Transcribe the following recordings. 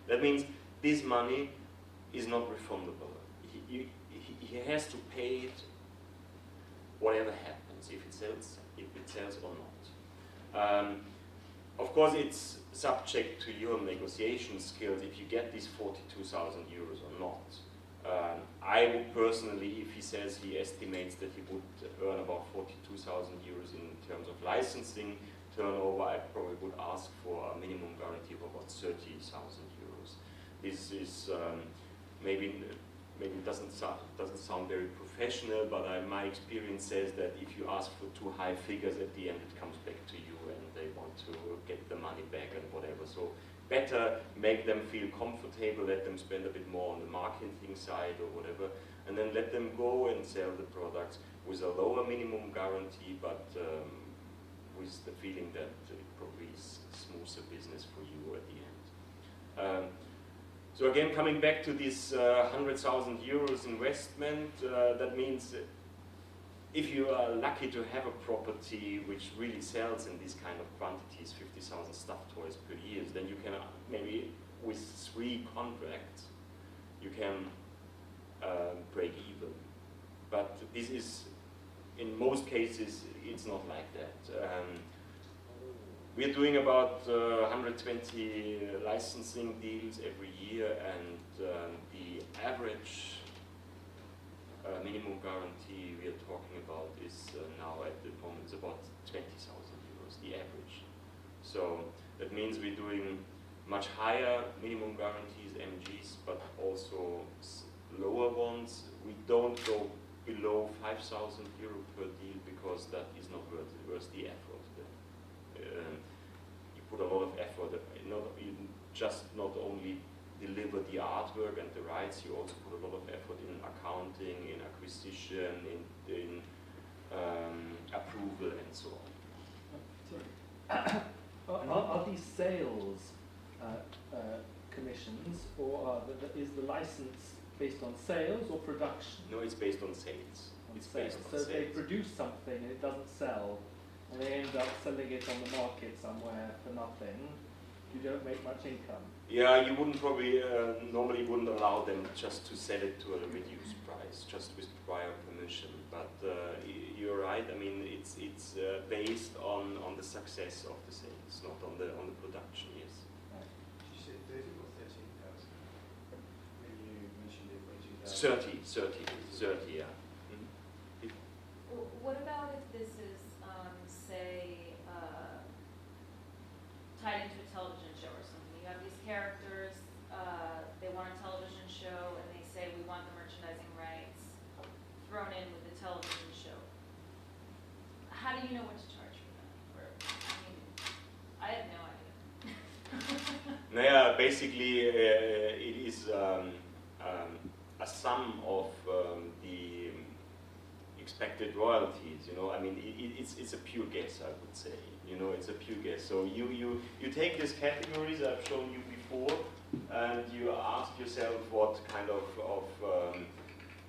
That means this money is not refundable. He has to pay it whatever happens, if it sells or not. Of course, it's subject to your negotiation skills if you get these 42,000 euros or not. I would personally, if he says he estimates that he would earn about 42,000 euros in terms of licensing turnover, I probably would ask for a minimum guarantee of about 30,000 euros. This is maybe it doesn't sound very professional, but my experience says that if you ask for too high figures, at the end it comes back to you and they want to get the money back and whatever. So better make them feel comfortable, let them spend a bit more on the marketing side or whatever, and then let them go and sell the products with a lower minimum guarantee, but with the feeling that it probably is smoother business for you at the end. So again, coming back to this 100,000 euros investment, that means if you are lucky to have a property which really sells in these kind of quantities, 50,000 stuffed toys per year, then you can maybe with 3 contracts, you can break even. But this is, in most cases, it's not like that. We're doing about 120 licensing deals every year, and the average minimum guarantee we are talking about is now at the moment it's about 20,000 euros, the average. So that means we're doing much higher minimum guarantees, MGs, but also lower ones. We don't go below 5,000 euro per deal because that is not worth the effort. You put a lot of effort, not only deliver the artwork and the rights, you also put a lot of effort in accounting, in acquisition, in approval and so on. Are these sales commissions, or is the license based on sales or production? No, it's based on sales. So they produce something and it doesn't sell, and they end up selling it on the market somewhere for nothing. You don't make much income. Yeah, you wouldn't probably, normally wouldn't allow them just to sell it to a reduced price, just with prior permission. But you're right, I mean, it's based on the success of the sales, not on the production, yes. Right. Did you say 30 or 13,000? When you mentioned it, 42,000. 30, yeah. Mm-hmm. Well, what about if this is, say, tied into a television show or something? You have these characters, they want a television show, and they say, we want the merchandising rights thrown in with the television show. How do you know what to charge for that? Or, I mean, I have no idea. Yeah, basically it is a sum of the expected royalties. You know, I mean, it's a pure guess, I would say. You know, it's a pure guess. So you take these categories I've shown you before, and you ask yourself what kind of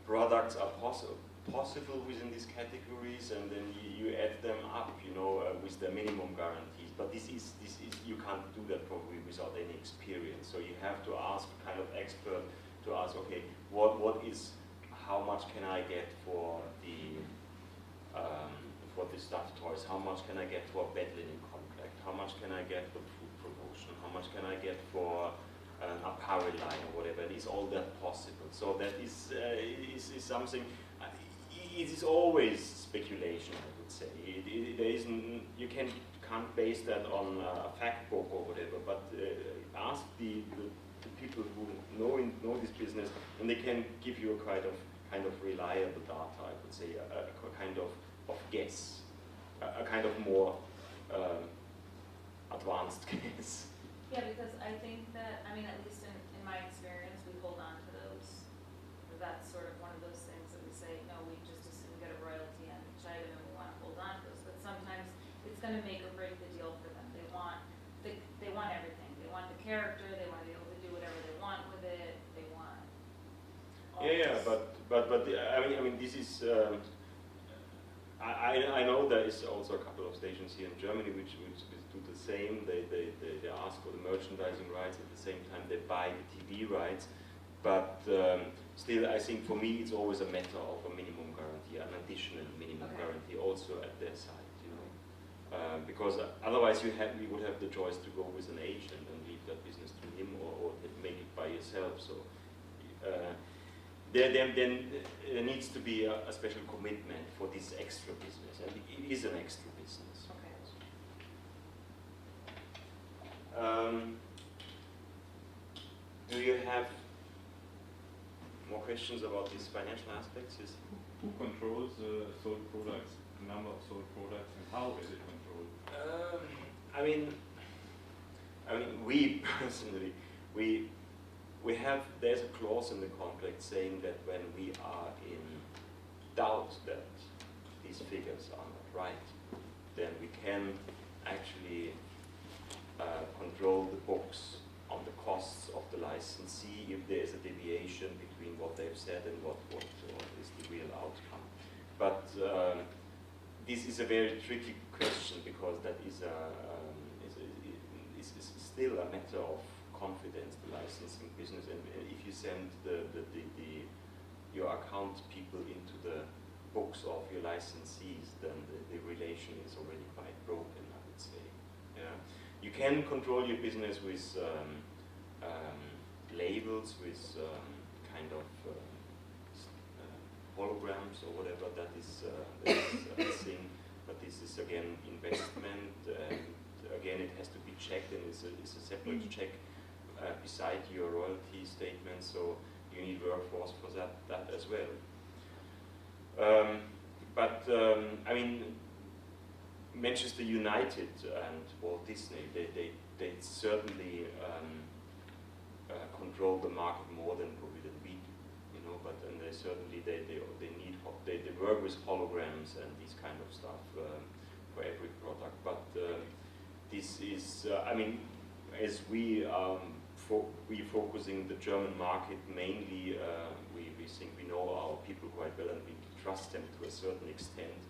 products are possible within these categories, and then you add them up, you know, with the minimum guarantees. But this is you can't do that probably without any experience. So you have to ask kind of expert to ask, okay, how much can I get for the stuffed toys? How much can I get for a bed linen contract? How much can I get for food promotion? How much can I get for an apparel line or whatever? And is all that possible? So that is something. It is always speculation, I would say. There isn't. You can't base that on a fact book or whatever. But ask the people who know this business, and they can give you a kind of reliable data. I would say a kind of guess, a kind of more advanced guess. Yeah, because I think that, I mean, at least in my experience, we hold on to those. That's sort of one of those things that we say, no, we just assume we get a royalty on each item and we want to hold on to those. But sometimes it's going to make or break the deal for them. They want everything. They want the character. They want to be able to do whatever they want with it. They want. I mean, this is. I know there is also a couple of stations here in Germany which do the same. They ask for the merchandising rights, at the same time they buy the TV rights. But still, I think for me it's always a matter of a minimum guarantee, an additional minimum guarantee also at their side, you know. Because otherwise you would have the choice to go with an agent and leave that business to him, or make it by yourself. So then there needs to be a special commitment for this extra business, and it is an extra business. Okay. Do you have more questions about these financial aspects? Yes. Who controls sold products, the number of sold products, and how is it controlled? I mean, we personally, there's a clause in the contract saying that when we are in doubt that these figures are not right, then we can actually control the books on the costs of the licensee if there is a deviation between what they've said and what is the real outcome. But this is a very tricky question, because that is still a matter of confidence, the licensing business, and if you send your account people into the books of your licensees, then the relation is already quite broken, I would say. Yeah. You can control your business with labels, with kind of holograms or whatever. That is a thing, but this is again investment, and again it has to be checked, and it's a separate check beside your royalty statement. So you need workforce for that as well. I mean, Manchester United and Walt Disney, they certainly control the market more than probably than we do, you know. But and they certainly they work with holograms and these kind of stuff for every product. But this is I mean, as we focusing the German market mainly, we think we know our people quite well, and we trust them to a certain extent.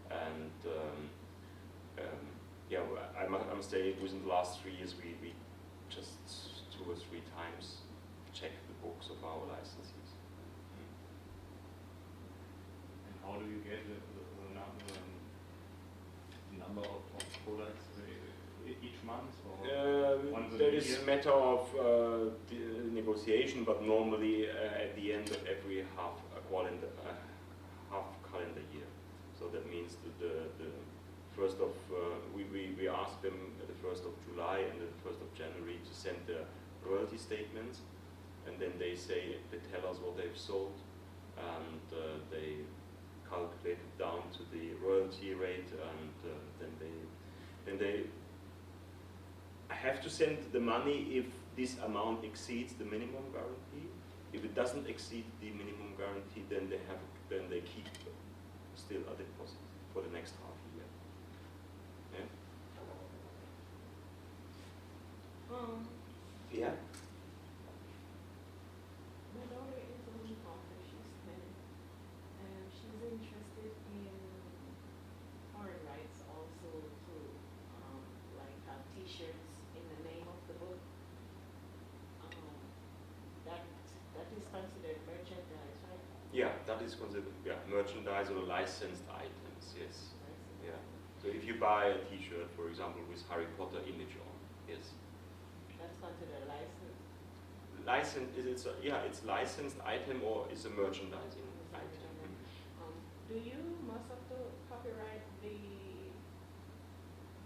And yeah, I must say, within the last 3 years, we just 2 or 3 times checked the books of our licensees. And how do you get the number of products each month, or once a That year? is a matter of negotiation, but normally at the end of every half calendar year. So that means that the first of we ask them at the 1st of July and the 1st of January to send their royalty statements, and then they tell us what they've sold, and they calculate it down to the royalty rate, and then they have to send the money if this amount exceeds the minimum guarantee. If it doesn't exceed the minimum guarantee, then they keep still a deposit for the next half year. Yeah. Yeah. My daughter is an author. She's 10, and she's interested in foreign rights also to like have T-shirts in the name of the book. That is considered merchandise, right? Yeah, that is considered merchandise or licensed items. Yes. Yeah. So if you buy a T-shirt, for example, with Harry Potter image on, yes. That's considered licensed. It's licensed item, or it's a merchandising item. Do you must have to copyright the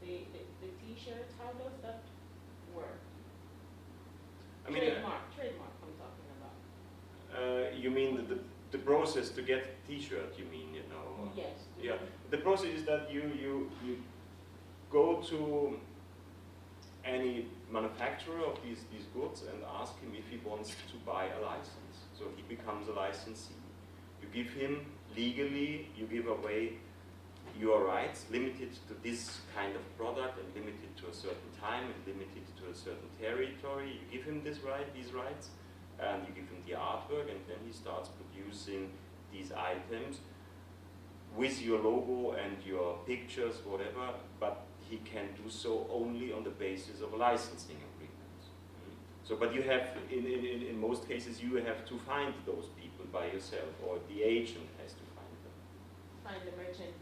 T-shirts? How does that work? I mean, trademark. I'm talking about. you mean the process to get a T-shirt? You mean, you know? Yes. Yeah. The process is that you go to any manufacturer of these goods and ask him if he wants to buy a license. So he becomes a licensee. You give him legally, you give away your rights, limited to this kind of product and limited to a certain time and limited to a certain territory. You give him these rights, and you give him the artwork, and then he starts producing these items with your logo and your pictures, whatever, but he can do so only on the basis of a licensing agreement. So, but you have, in most cases, you have to find those people by yourself, or the agent has to find them. Find the merchant.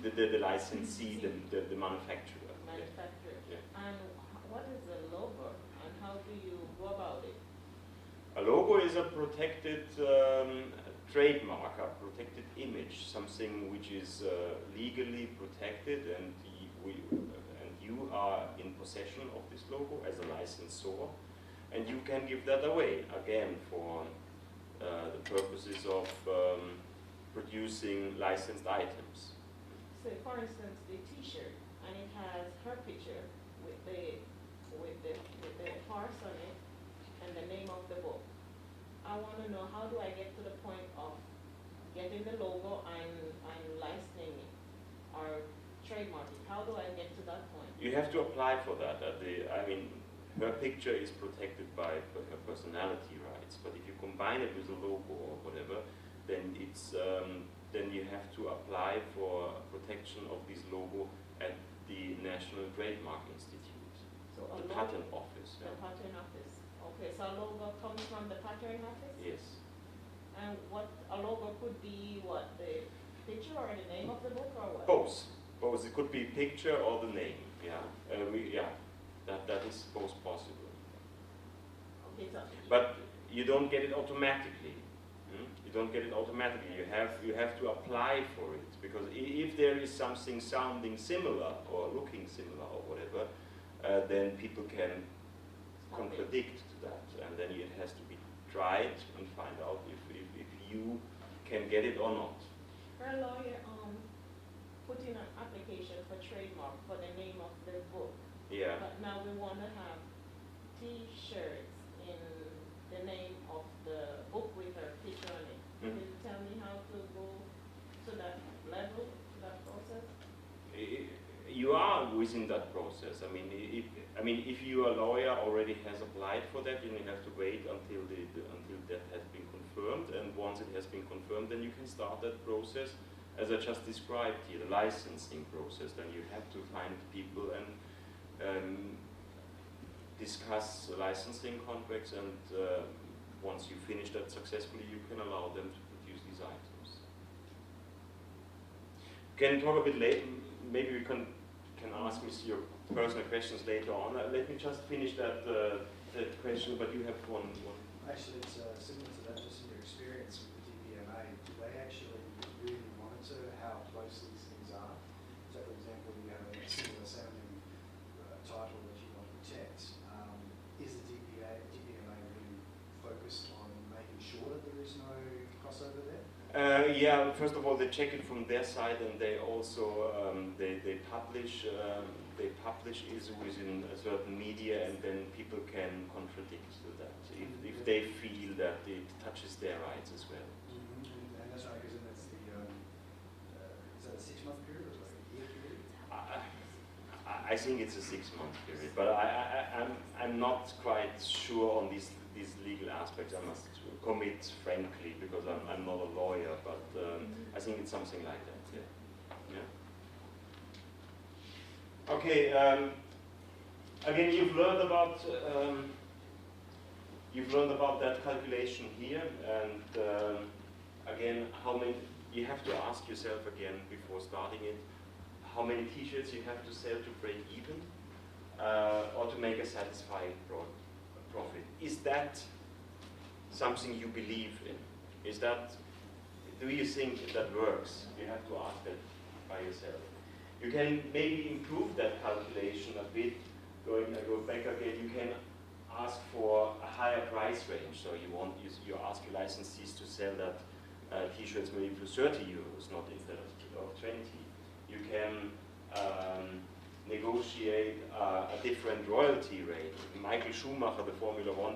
The licensee, the manufacturer. Manufacturer. Yeah. And what is the logo, and how do you go about it? A logo is a protected trademark, a protected image, something which is legally protected, and you are in possession of this logo as a licensor, and you can give that away, again, for the purposes of producing licensed items. So, for instance, the T-shirt, and it has her picture with the horse on it and the name of the book. I want to know, how do I get to the point of getting the logo and licensing it or trademarking? How do I get to that point? You have to apply for that. I mean, her picture is protected by her personality rights, but if you combine it with a logo or whatever, then it's then you have to apply for protection of this logo at the National Trademark Institute, So a the logo, patent office. the patent office. Okay, so a logo comes from the patent office? Yes. And what a logo could be, what, the picture or the name of the book or what? Both. Both. It could be picture or the name. Yeah. That is both possible. Okay, so But you don't get it automatically. You don't get it automatically. You have to apply for it, because if there is something sounding similar or looking similar or whatever, then people can contradict to that, and then it has to be tried and find out if you can get it or not. her lawyer put in an application for trademark for the name of the book. Yeah. But now we want to have T-shirts in the name of the book with her picture on it. Can you tell me how to go to that level, to that process? You are within that process. I mean, if your lawyer already has applied for that, then you have to wait until that has been confirmed. And once it has been confirmed, then you can start that process, as I just described here, the licensing process. Then you have to find people and discuss licensing contracts, and once you finish that successfully, you can allow them to produce these items. Can talk a bit later. Maybe we can ask me your personal questions later on. Let me just finish that question. But you have one. Actually, it's similar to that, just in your experience with the DPMA. Do they actually really monitor how close these things are? So, for example, you have a similar sounding title that you want to protect. Is the DPMA really focused on making sure that there is no crossover there? Yeah. First of all, they check it from their side, and they also they publish it within a certain media, and then people can contradict to that if they feel that it touches their rights as well. Mm-hmm. And that's right, because then that's the is that a 6-month period or like a year period? I think it's a 6-month period, but I'm not quite sure on these legal aspects. I must commit frankly, because I'm not a lawyer, but I think it's something like that. Yeah. Okay. Again, you've learned about that calculation here, and again, how many you have to ask yourself again before starting it. How many T-shirts you have to sell to break even, or to make a satisfying profit? Is that something you believe in? Do you think that works? You have to ask that by yourself. You can maybe improve that calculation a bit. Go back again. You can ask for a higher price range. So you ask your licensees to sell that T-shirts maybe for 30 euros, not instead of 20. You can negotiate a different royalty rate. Michael Schumacher, the Formula 1